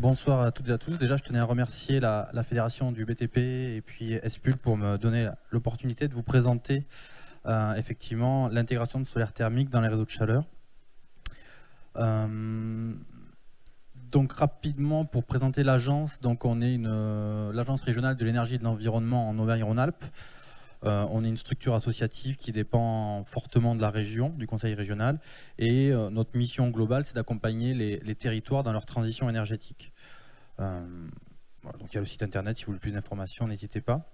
Bonsoir à toutes et à tous. Déjà, je tenais à remercier la fédération du BTP et puis SPUL pour me donner l'opportunité de vous présenter effectivement l'intégration de solaire thermique dans les réseaux de chaleur. Donc rapidement, pour présenter l'agence, donc on est l'agence régionale de l'énergie et de l'environnement en Auvergne-Rhône-Alpes. On est une structure associative qui dépend fortement de la région, du conseil régional, et notre mission globale, c'est d'accompagner les territoires dans leur transition énergétique. Voilà, donc il y a le site internet, si vous voulez plus d'informations, n'hésitez pas.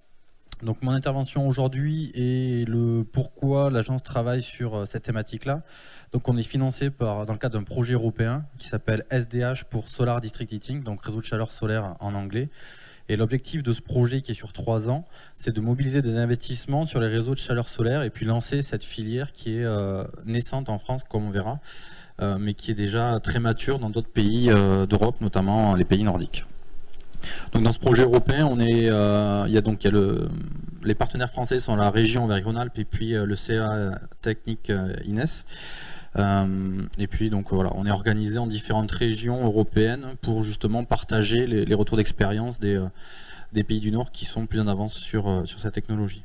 Donc mon intervention aujourd'hui est le pourquoi l'agence travaille sur cette thématique-là. Donc on est financé dans le cadre d'un projet européen qui s'appelle SDH pour Solar District Heating, donc réseau de chaleur solaire en anglais. Et l'objectif de ce projet qui est sur 3 ans, c'est de mobiliser des investissements sur les réseaux de chaleur solaire et puis lancer cette filière qui est naissante en France, comme on verra, mais qui est déjà très mature dans d'autres pays d'Europe, notamment les pays nordiques. Donc dans ce projet européen, les partenaires français sont la région Auvergne-Rhône-Alpes et puis le CA technique INES. Et puis donc voilà, on est organisé en différentes régions européennes pour justement partager les retours d'expérience des pays du Nord qui sont plus en avance sur cette technologie.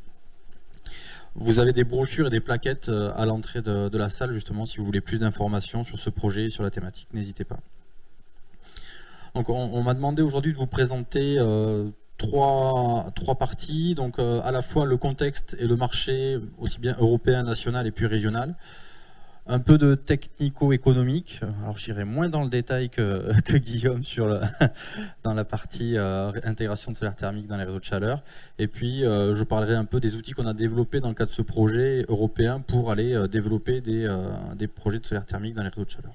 Vous avez des brochures et des plaquettes à l'entrée de la salle justement si vous voulez plus d'informations sur ce projet et sur la thématique, n'hésitez pas. Donc on m'a demandé aujourd'hui de vous présenter trois parties, donc à la fois le contexte et le marché aussi bien européen, national et puis régional. Un peu de technico-économique, alors j'irai moins dans le détail que Guillaume dans la partie intégration de solaire thermique dans les réseaux de chaleur. Et puis je parlerai un peu des outils qu'on a développés dans le cadre de ce projet européen pour aller développer des projets de solaire thermique dans les réseaux de chaleur.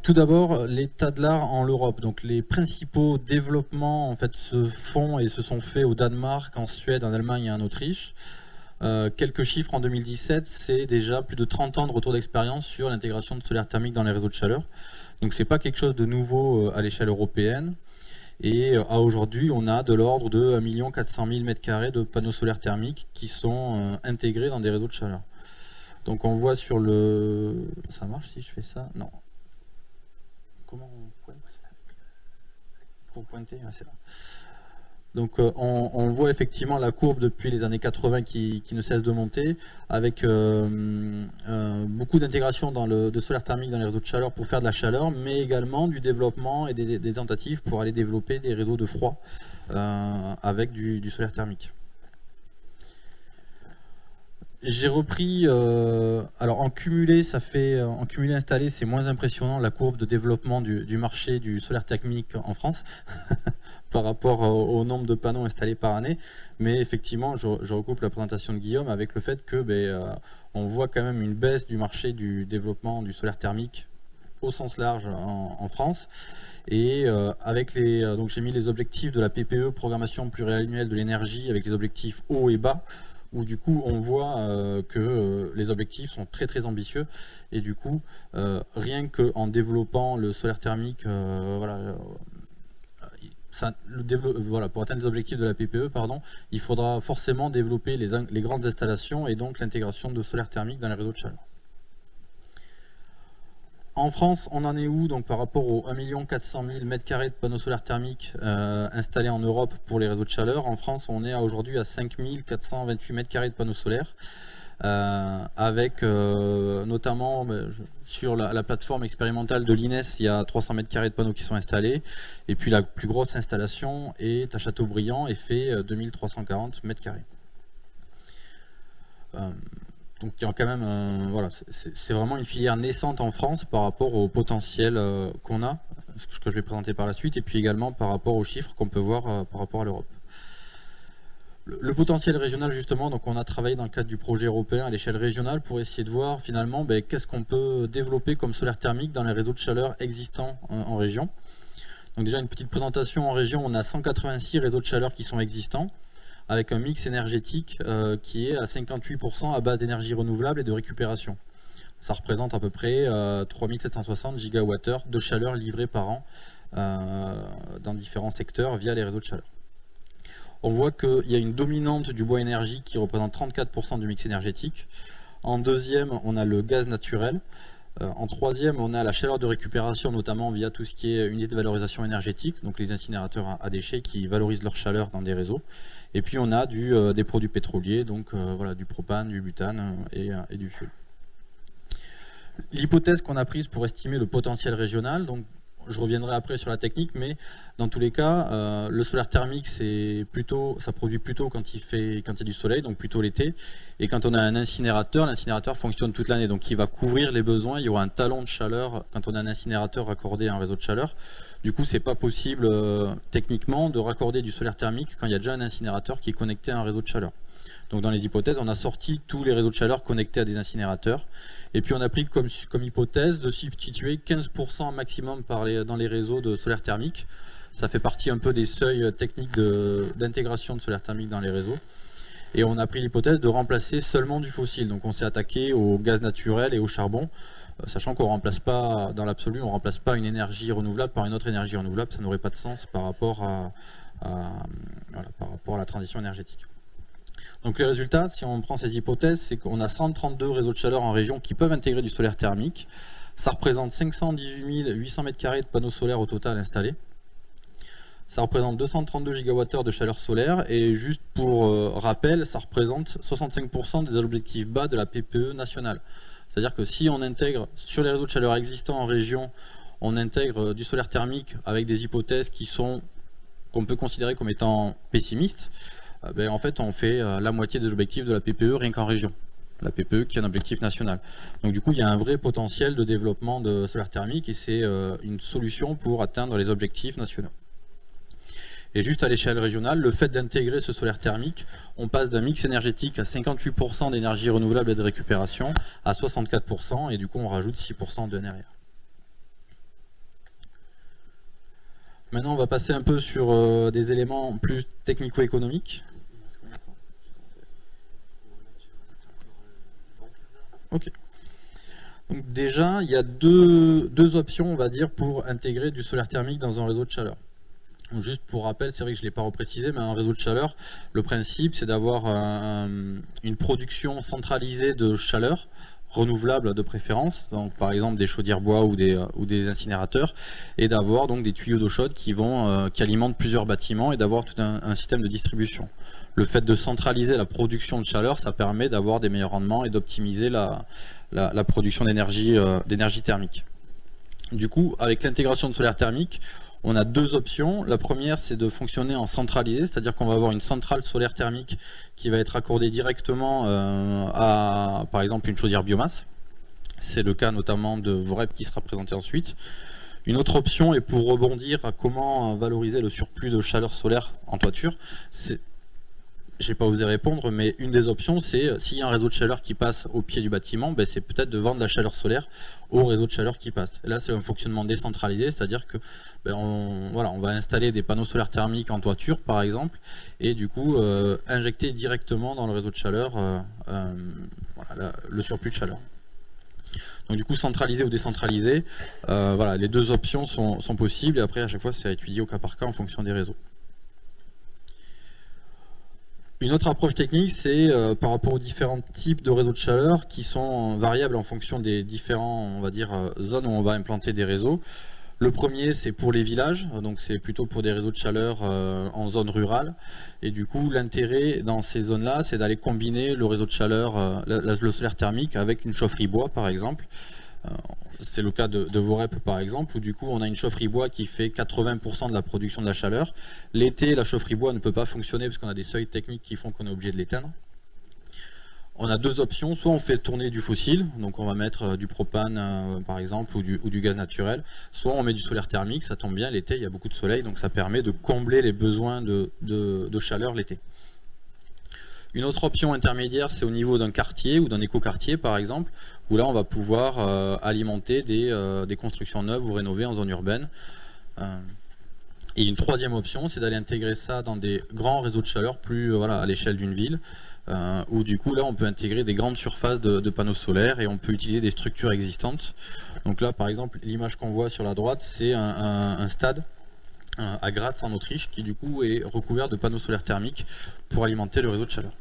Tout d'abord, l'état de l'art en Europe. Donc les principaux développements en fait se font et se sont faits au Danemark, en Suède, en Allemagne et en Autriche. Quelques chiffres en 2017, c'est déjà plus de 30 ans de retour d'expérience sur l'intégration de solaire thermique dans les réseaux de chaleur. Donc c'est pas quelque chose de nouveau à l'échelle européenne. Et à aujourd'hui, on a de l'ordre de 1 400 000 m² de panneaux solaires thermiques qui sont intégrés dans des réseaux de chaleur. Donc on voit sur le... Ça marche si je fais ça? Non. Comment on pointe? Pour pointer, c'est là. Donc on voit effectivement la courbe depuis les années 80 qui ne cesse de monter, avec beaucoup d'intégration de solaire thermique dans les réseaux de chaleur pour faire de la chaleur, mais également du développement et des tentatives pour aller développer des réseaux de froid avec du solaire thermique. J'ai repris, alors en cumulé installé, c'est moins impressionnant la courbe de développement du marché du solaire thermique en France par rapport au nombre de panneaux installés par année. Mais effectivement, je recoupe la présentation de Guillaume avec le fait que on voit quand même une baisse du marché du développement du solaire thermique au sens large en France. Et donc j'ai mis les objectifs de la PPE, programmation pluriannuelle de l'énergie, avec les objectifs hauts et bas, où du coup on voit que les objectifs sont très très ambitieux et du coup rien qu'en développant le solaire thermique, pour atteindre les objectifs de la PPE, il faudra forcément développer les grandes installations et donc l'intégration de solaire thermique dans les réseaux de chaleur. En France, on en est où donc par rapport aux 1 400 000 m² de panneaux solaires thermiques installés en Europe pour les réseaux de chaleur? En France, on est aujourd'hui à 5 428 m² de panneaux solaires, avec notamment sur la plateforme expérimentale de l'INES, il y a 300 m² de panneaux qui sont installés, et puis la plus grosse installation est à Châteaubriand et fait 2340 m². Donc il y a quand même, c'est vraiment une filière naissante en France par rapport au potentiel qu'on a, ce que je vais présenter par la suite, et puis également par rapport aux chiffres qu'on peut voir par rapport à l'Europe. Le potentiel régional justement, donc on a travaillé dans le cadre du projet européen à l'échelle régionale pour essayer de voir finalement qu'est-ce qu'on peut développer comme solaire thermique dans les réseaux de chaleur existants en région. Donc déjà une petite présentation en région, on a 186 réseaux de chaleur qui sont existants, avec un mix énergétique qui est à 58% à base d'énergie renouvelable et de récupération. Ça représente à peu près 3760 gigawattheures de chaleur livrée par an dans différents secteurs via les réseaux de chaleur. On voit qu'il y a une dominante du bois énergie qui représente 34% du mix énergétique. En deuxième, on a le gaz naturel En troisième, on a la chaleur de récupération, notamment via tout ce qui est unité de valorisation énergétique, donc les incinérateurs à déchets qui valorisent leur chaleur dans des réseaux. Et puis on a des produits pétroliers, donc voilà, du propane, du butane et du fioul. L'hypothèse qu'on a prise pour estimer le potentiel régional, donc je reviendrai après sur la technique, mais dans tous les cas, le solaire thermique, ça produit plutôt quand il y a du soleil, donc plutôt l'été. Et quand on a un incinérateur, l'incinérateur fonctionne toute l'année, donc il va couvrir les besoins. Il y aura un talon de chaleur quand on a un incinérateur raccordé à un réseau de chaleur. Du coup, c'est pas possible techniquement de raccorder du solaire thermique quand il y a déjà un incinérateur qui est connecté à un réseau de chaleur. Donc dans les hypothèses, on a sorti tous les réseaux de chaleur connectés à des incinérateurs. Et puis on a pris comme hypothèse de substituer 15% maximum dans les réseaux de solaire thermique. Ça fait partie un peu des seuils techniques d'intégration de solaire thermique dans les réseaux. Et on a pris l'hypothèse de remplacer seulement du fossile. Donc on s'est attaqué au gaz naturel et au charbon, sachant qu'on remplace pas, dans l'absolu, on ne remplace pas une énergie renouvelable par une autre énergie renouvelable. Ça n'aurait pas de sens par rapport à la transition énergétique. Donc les résultats, si on prend ces hypothèses, c'est qu'on a 132 réseaux de chaleur en région qui peuvent intégrer du solaire thermique. Ça représente 518 800 m² de panneaux solaires au total installés. Ça représente 232 gigawattheures de chaleur solaire et juste pour rappel, ça représente 65% des objectifs bas de la PPE nationale. C'est-à-dire que si on intègre sur les réseaux de chaleur existants en région, on intègre du solaire thermique avec des hypothèses qu'on peut considérer comme étant pessimistes, en fait on fait la moitié des objectifs de la PPE rien qu'en région. La PPE qui est un objectif national. Donc du coup il y a un vrai potentiel de développement de solaire thermique et c'est une solution pour atteindre les objectifs nationaux. Et juste à l'échelle régionale, le fait d'intégrer ce solaire thermique, on passe d'un mix énergétique à 58% d'énergie renouvelable et de récupération à 64% et du coup on rajoute 6% de NRR. Maintenant on va passer un peu sur des éléments plus technico-économiques. Ok. Donc déjà, il y a deux options, on va dire, pour intégrer du solaire thermique dans un réseau de chaleur. Donc juste pour rappel, c'est vrai que je ne l'ai pas reprécisé, mais un réseau de chaleur, le principe c'est d'avoir une production centralisée de chaleur, renouvelable de préférence, donc par exemple des chaudières bois ou des incinérateurs, et d'avoir donc des tuyaux d'eau chaude qui alimentent plusieurs bâtiments et d'avoir tout un système de distribution. Le fait de centraliser la production de chaleur, ça permet d'avoir des meilleurs rendements et d'optimiser la production d'énergie thermique. Du coup, avec l'intégration de solaire thermique, on a deux options. La première, c'est de fonctionner en centralisé, c'est-à-dire qu'on va avoir une centrale solaire thermique qui va être accordée directement à, par exemple, une chaudière biomasse. C'est le cas notamment de VOREP qui sera présenté ensuite. Une autre option, et pour rebondir à comment valoriser le surplus de chaleur solaire en toiture, je n'ai pas osé répondre, mais une des options, c'est s'il y a un réseau de chaleur qui passe au pied du bâtiment, c'est peut-être de vendre la chaleur solaire au réseau de chaleur qui passe. Et là, c'est un fonctionnement décentralisé, c'est-à-dire que on va installer des panneaux solaires thermiques en toiture, par exemple, et du coup injecter directement dans le réseau de chaleur le surplus de chaleur. Donc du coup, centralisé ou décentralisé, les deux options sont possibles, et après, à chaque fois, c'est à étudier au cas par cas en fonction des réseaux. Une autre approche technique, c'est par rapport aux différents types de réseaux de chaleur qui sont variables en fonction des différents, zones où on va implanter des réseaux. Le premier, c'est pour les villages, donc c'est plutôt pour des réseaux de chaleur en zone rurale. Et du coup, l'intérêt dans ces zones-là, c'est d'aller combiner le réseau de chaleur, le solaire thermique, avec une chaufferie bois, par exemple. C'est le cas de VOREP par exemple, où du coup on a une chaufferie bois qui fait 80% de la production de la chaleur. L'été, la chaufferie bois ne peut pas fonctionner parce qu'on a des seuils techniques qui font qu'on est obligé de l'éteindre. On a deux options, soit on fait tourner du fossile, donc on va mettre du propane par exemple ou du gaz naturel, soit on met du solaire thermique, ça tombe bien, l'été il y a beaucoup de soleil, donc ça permet de combler les besoins de chaleur l'été. Une autre option intermédiaire, c'est au niveau d'un quartier ou d'un écoquartier par exemple, où là on va pouvoir alimenter des constructions neuves ou rénovées en zone urbaine. Et une troisième option, c'est d'aller intégrer ça dans des grands réseaux de chaleur, plus à l'échelle d'une ville, où du coup là on peut intégrer des grandes surfaces de panneaux solaires et on peut utiliser des structures existantes. Donc là par exemple, l'image qu'on voit sur la droite, c'est un stade à Graz en Autriche qui du coup est recouvert de panneaux solaires thermiques pour alimenter le réseau de chaleur.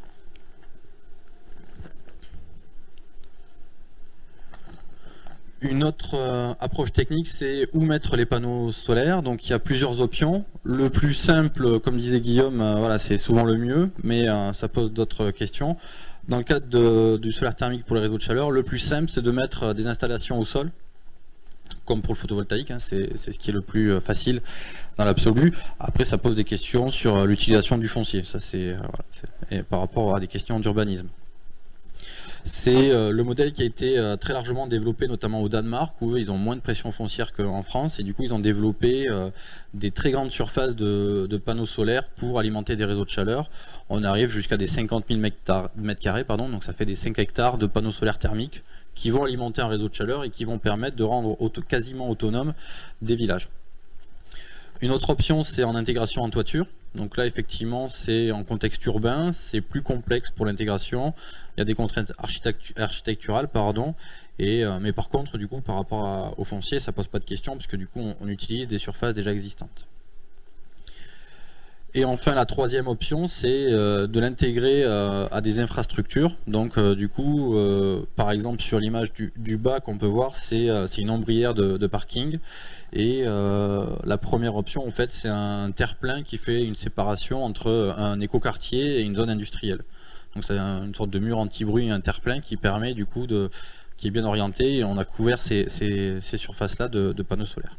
Une autre approche technique, c'est où mettre les panneaux solaires. Donc il y a plusieurs options. Le plus simple, comme disait Guillaume, voilà, c'est souvent le mieux, mais ça pose d'autres questions. Dans le cadre du solaire thermique pour les réseaux de chaleur, le plus simple, c'est de mettre des installations au sol, comme pour le photovoltaïque, hein, c'est ce qui est le plus facile dans l'absolu. Après, ça pose des questions sur l'utilisation du foncier, ça c'est par rapport à des questions d'urbanisme. C'est le modèle qui a été très largement développé, notamment au Danemark, où eux, ils ont moins de pression foncière qu'en France, et du coup ils ont développé des très grandes surfaces de panneaux solaires pour alimenter des réseaux de chaleur. On arrive jusqu'à des 50 000 mètres carrés, donc ça fait des 5 hectares de panneaux solaires thermiques qui vont alimenter un réseau de chaleur et qui vont permettre de rendre quasiment autonomes des villages. Une autre option, c'est en intégration en toiture. Donc là, effectivement, c'est en contexte urbain, c'est plus complexe pour l'intégration. Il y a des contraintes architecturales, mais par contre, du coup, par rapport au foncier, ça pose pas de question, puisque du coup, on utilise des surfaces déjà existantes. Et enfin, la troisième option, c'est de l'intégrer à des infrastructures. Donc, du coup, par exemple, sur l'image du bas qu'on peut voir, c'est une ombrière de parking. Et la première option, en fait, c'est un terre-plein qui fait une séparation entre un écoquartier et une zone industrielle. Donc, c'est une sorte de mur anti-bruit, un terre-plein qui permet, du coup, qui est bien orienté. Et on a couvert ces surfaces-là de panneaux solaires.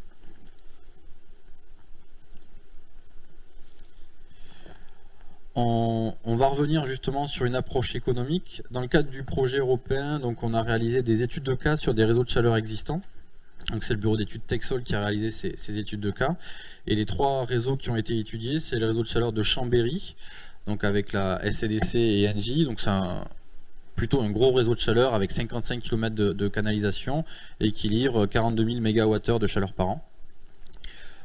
On va revenir justement sur une approche économique. Dans le cadre du projet européen, donc on a réalisé des études de cas sur des réseaux de chaleur existants. Donc c'est le bureau d'études Texol qui a réalisé ces études de cas. Et les 3 réseaux qui ont été étudiés, c'est le réseau de chaleur de Chambéry, donc avec la SCDC et Engie. Donc c'est plutôt un gros réseau de chaleur avec 55 km de canalisation et qui livre 42 000 MWh de chaleur par an.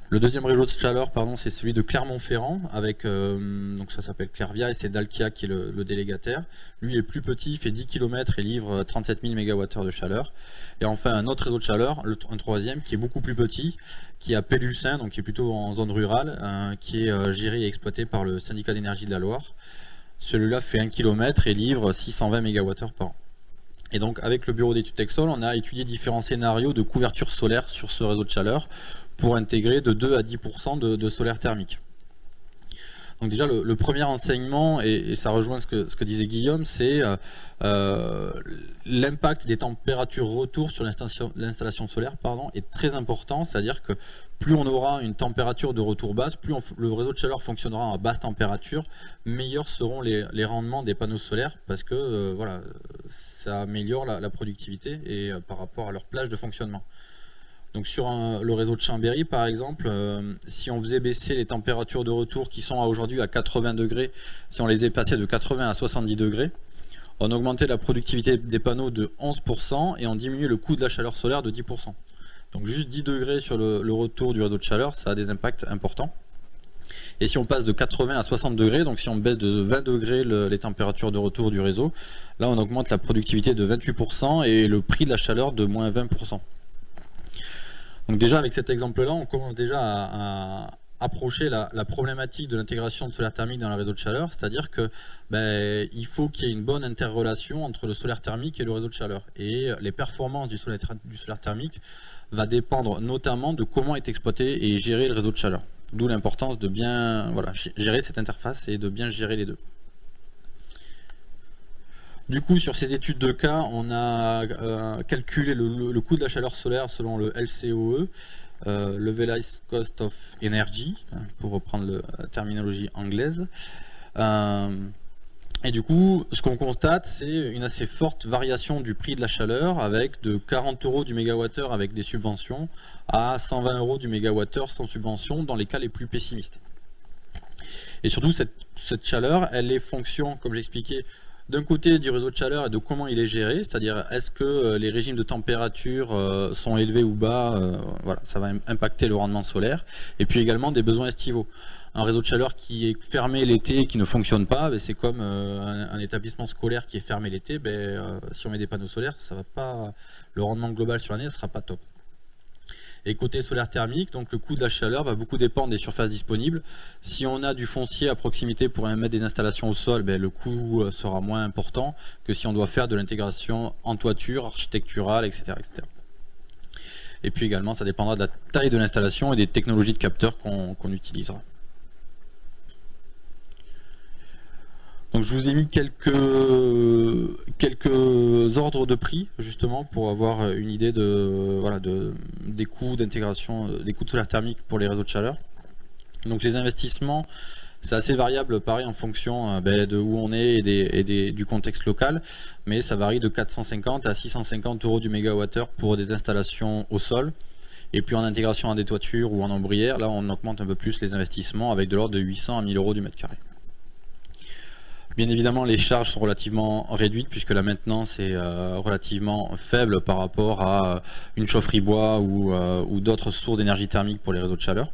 Le deuxième réseau de chaleur, c'est celui de Clermont-Ferrand, avec donc ça s'appelle Clervia et c'est Dalkia qui est le délégataire. Lui est plus petit, il fait 10 km et livre 37 000 MWh de chaleur. Et enfin un autre réseau de chaleur, un troisième qui est beaucoup plus petit, qui est à Pélussin, donc qui est plutôt en zone rurale, qui est géré et exploité par le syndicat d'énergie de la Loire. Celui-là fait 1 km et livre 620 MWh par an. Et donc avec le bureau d'études Texol, on a étudié différents scénarios de couverture solaire sur ce réseau de chaleur pour intégrer de 2 à 10% de solaire thermique. Donc déjà le premier enseignement, et ça rejoint ce que disait Guillaume, c'est l'impact des températures retour sur l'installation solaire est très important, c'est-à-dire que plus on aura une température de retour basse, plus le réseau de chaleur fonctionnera à basse température, meilleurs seront les rendements des panneaux solaires, parce que voilà, ça améliore la productivité et par rapport à leur plage de fonctionnement. Donc sur le réseau de Chambéry par exemple, si on faisait baisser les températures de retour qui sont aujourd'hui à 80 degrés, si on les passait de 80 à 70 degrés, on augmentait la productivité des panneaux de 11% et on diminuait le coût de la chaleur solaire de 10%. Donc juste 10 degrés sur le retour du réseau de chaleur, ça a des impacts importants. Et si on passe de 80 à 60 degrés, donc si on baisse de 20 degrés les températures de retour du réseau, là on augmente la productivité de 28% et le prix de la chaleur de moins 20%. Donc déjà avec cet exemple-là, on commence déjà à approcher la problématique de l'intégration de solaire thermique dans le réseau de chaleur, c'est-à-dire que il faut qu'il y ait une bonne interrelation entre le solaire thermique et le réseau de chaleur. Et les performances du solaire thermique va dépendre notamment de comment est exploité et géré le réseau de chaleur. D'où l'importance de bien gérer cette interface et de bien gérer les deux. Du coup, sur ces études de cas, on a calculé le coût de la chaleur solaire selon le LCOE, Levelized Cost of Energy, pour reprendre la terminologie anglaise. Et du coup, ce qu'on constate, c'est une assez forte variation du prix de la chaleur, avec de 40 € du mégawattheure avec des subventions à 120 € du mégawattheure sans subvention dans les cas les plus pessimistes. Et surtout, cette chaleur, elle est fonction, comme j'expliquais, d'un côté du réseau de chaleur et de comment il est géré, c'est-à-dire est-ce que les régimes de température sont élevés ou bas, voilà, ça va impacter le rendement solaire, et puis également des besoins estivaux. Un réseau de chaleur qui est fermé l'été et qui ne fonctionne pas, c'est comme un établissement scolaire qui est fermé l'été, si on met des panneaux solaires, ça va pas, le rendement global sur l'année ne sera pas top. Et côté solaire thermique, donc le coût de la chaleur va beaucoup dépendre des surfaces disponibles. Si on a du foncier à proximité pour mettre des installations au sol, le coût sera moins important que si on doit faire de l'intégration en toiture, architecturale, etc., etc. Et puis également, ça dépendra de la taille de l'installation et des technologies de capteurs qu'on utilisera. Donc je vous ai mis quelques ordres de prix justement pour avoir une idée des coûts d'intégration, des coûts de solaire thermique pour les réseaux de chaleur. Donc les investissements, c'est assez variable pareil en fonction de où on est et du contexte local, mais ça varie de 450 à 650 € du mégawattheure pour des installations au sol. Et puis en intégration en des toitures ou en ombrière, là on augmente un peu plus les investissements avec de l'ordre de 800 à 1000 € du mètre carré. Bien évidemment, les charges sont relativement réduites puisque la maintenance est relativement faible par rapport à une chaufferie bois ou d'autres sources d'énergie thermique pour les réseaux de chaleur.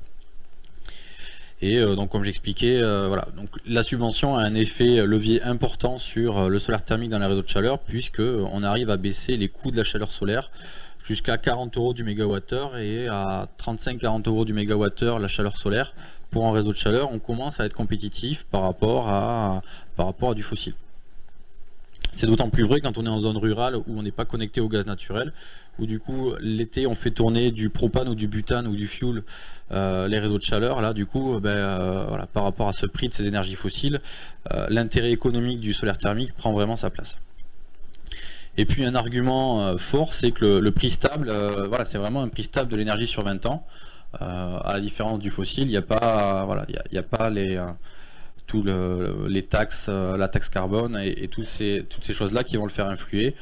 Et donc comme j'expliquais, voilà, donc la subvention a un effet levier important sur le solaire thermique dans les réseaux de chaleur puisque on arrive à baisser les coûts de la chaleur solaire jusqu'à 40 € du mégawattheure et à 35-40 € du mégawattheure la chaleur solaire. Pour un réseau de chaleur, on commence à être compétitif par rapport à du fossile. C'est d'autant plus vrai quand on est en zone rurale où on n'est pas connecté au gaz naturel, où du coup l'été on fait tourner du propane ou du butane ou du fuel les réseaux de chaleur. Là du coup voilà, par rapport à ce prix de ces énergies fossiles, l'intérêt économique du solaire thermique prend vraiment sa place. Et puis un argument fort, c'est que le prix stable, voilà, c'est vraiment un prix stable de l'énergie sur 20 ans. À la différence du fossile, il n'y a pas, voilà, il y a pas les taxes, la taxe carbone et toutes ces choses-là qui vont le faire influer.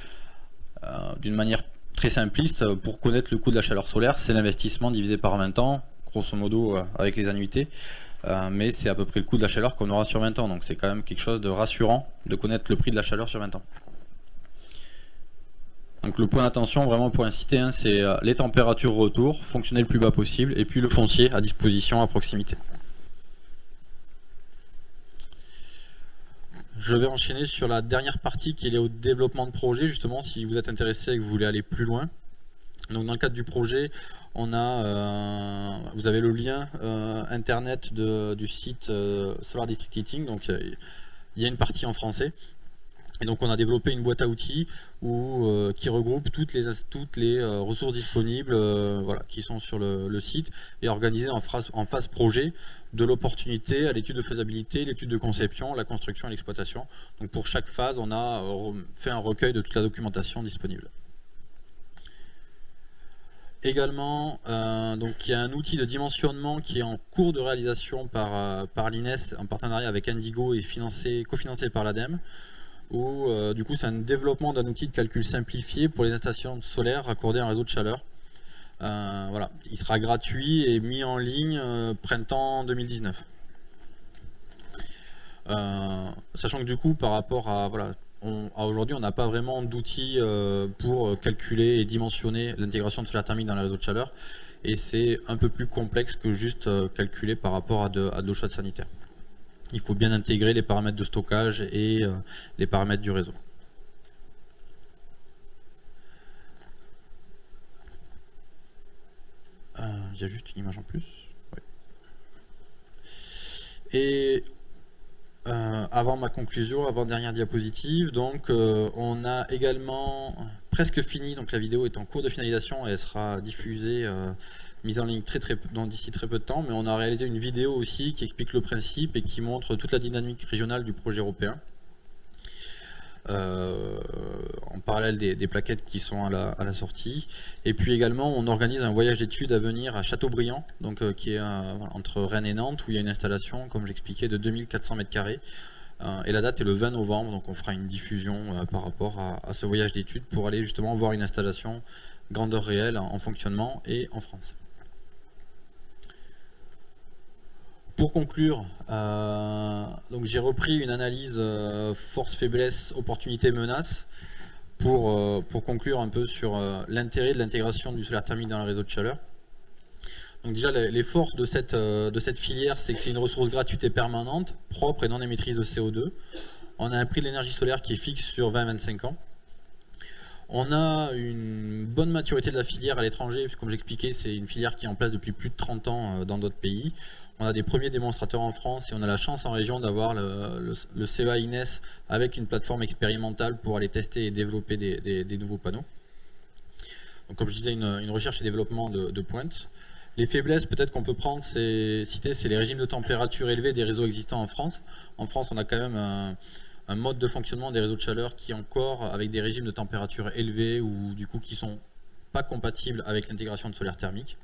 D'une manière très simpliste, pour connaître le coût de la chaleur solaire, c'est l'investissement divisé par 20 ans, grosso modo avec les annuités, mais c'est à peu près le coût de la chaleur qu'on aura sur 20 ans, donc c'est quand même quelque chose de rassurant de connaître le prix de la chaleur sur 20 ans. Donc le point d'attention vraiment pour inciter, hein, c'est les températures retour, fonctionner le plus bas possible, et puis le foncier à disposition à proximité. Je vais enchaîner sur la dernière partie qui est liée au développement de projet, justement si vous êtes intéressé et que vous voulez aller plus loin. Donc dans le cadre du projet, on a, vous avez le lien internet du site Solar District Heating, donc il y a une partie en français. Et donc on a développé une boîte à outils qui regroupe toutes les ressources disponibles voilà, qui sont sur le site et organisées en phase projet, de l'opportunité à l'étude de faisabilité, l'étude de conception, la construction et l'exploitation. Donc pour chaque phase, on a fait un recueil de toute la documentation disponible. Également, donc il y a un outil de dimensionnement qui est en cours de réalisation par l'INES en partenariat avec Indigo et cofinancé par l'ADEME. Où du coup c'est un développement d'un outil de calcul simplifié pour les installations solaires raccordées à un réseau de chaleur. Voilà, il sera gratuit et mis en ligne printemps 2019. Sachant que du coup par rapport à voilà, aujourd'hui on n'a pas vraiment d'outils pour calculer et dimensionner l'intégration de solaire thermique dans les réseaux de chaleur, et c'est un peu plus complexe que juste calculer par rapport à de l'eau chaude sanitaire. Il faut bien intégrer les paramètres de stockage et les paramètres du réseau. Il y a juste une image en plus. Ouais. Et avant ma conclusion, avant dernière diapositive, donc on a également presque fini, donc la vidéo est en cours de finalisation et elle sera diffusée mise en ligne d'ici très peu de temps, mais on a réalisé une vidéo aussi qui explique le principe et qui montre toute la dynamique régionale du projet européen. En parallèle des plaquettes qui sont à la sortie. Et puis également, on organise un voyage d'études à venir à Châteaubriand, donc, qui est entre Rennes et Nantes, où il y a une installation, comme j'expliquais, de 2400 m². Et la date est le 20 novembre, donc on fera une diffusion par rapport à ce voyage d'études pour aller justement voir une installation grandeur réelle en fonctionnement et en France. Pour conclure, donc j'ai repris une analyse force, faiblesse, opportunité, menace pour conclure un peu sur l'intérêt de l'intégration du solaire thermique dans le réseau de chaleur. Donc déjà les forces de cette filière, c'est que c'est une ressource gratuite et permanente, propre et non émettrice de CO2. On a un prix de l'énergie solaire qui est fixe sur 20-25 ans. On a une bonne maturité de la filière à l'étranger, comme j'expliquais, c'est une filière qui est en place depuis plus de 30 ans dans d'autres pays. On a des premiers démonstrateurs en France et on a la chance en région d'avoir le CEA INES avec une plateforme expérimentale pour aller tester et développer des nouveaux panneaux. Donc, comme je disais, une recherche et développement de pointe. Les faiblesses peut-être qu'on peut prendre, c'est les régimes de température élevés des réseaux existants en France. En France, on a quand même un mode de fonctionnement des réseaux de chaleur qui est encore avec des régimes de température élevés ou du coup qui sont pas compatibles avec l'intégration de solaire thermique.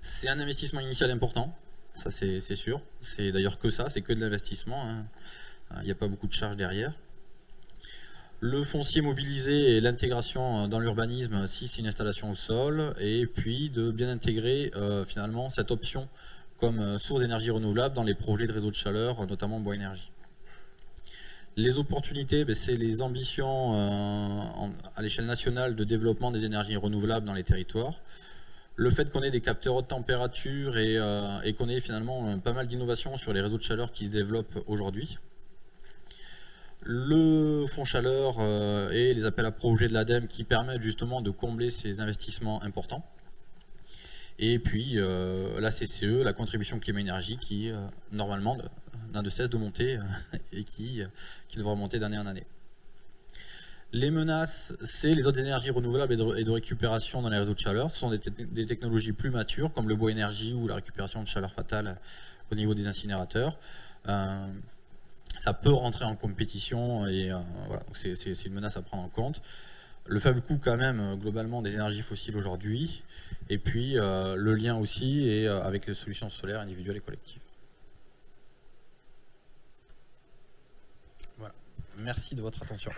C'est un investissement initial important, ça c'est sûr. C'est d'ailleurs que ça, c'est que de l'investissement, hein. Il n'y a pas beaucoup de charges derrière. Le foncier mobilisé et l'intégration dans l'urbanisme si c'est une installation au sol, et puis de bien intégrer finalement cette option comme source d'énergie renouvelable dans les projets de réseaux de chaleur, notamment bois énergie. Les opportunités, c'est les ambitions à l'échelle nationale de développement des énergies renouvelables dans les territoires. Le fait qu'on ait des capteurs haute température et qu'on ait finalement pas mal d'innovations sur les réseaux de chaleur qui se développent aujourd'hui. Le fonds chaleur et les appels à projets de l'ADEME qui permettent justement de combler ces investissements importants. Et puis la CCE, la contribution climat-énergie qui normalement n'a de cesse de monter et qui devra monter d'année en année. Les menaces, c'est les autres énergies renouvelables et de récupération dans les réseaux de chaleur. Ce sont des technologies plus matures comme le bois énergie ou la récupération de chaleur fatale au niveau des incinérateurs. Ça peut rentrer en compétition et voilà, c'est une menace à prendre en compte. Le faible coût quand même globalement des énergies fossiles aujourd'hui, et puis le lien aussi et avec les solutions solaires individuelles et collectives. Voilà, merci de votre attention.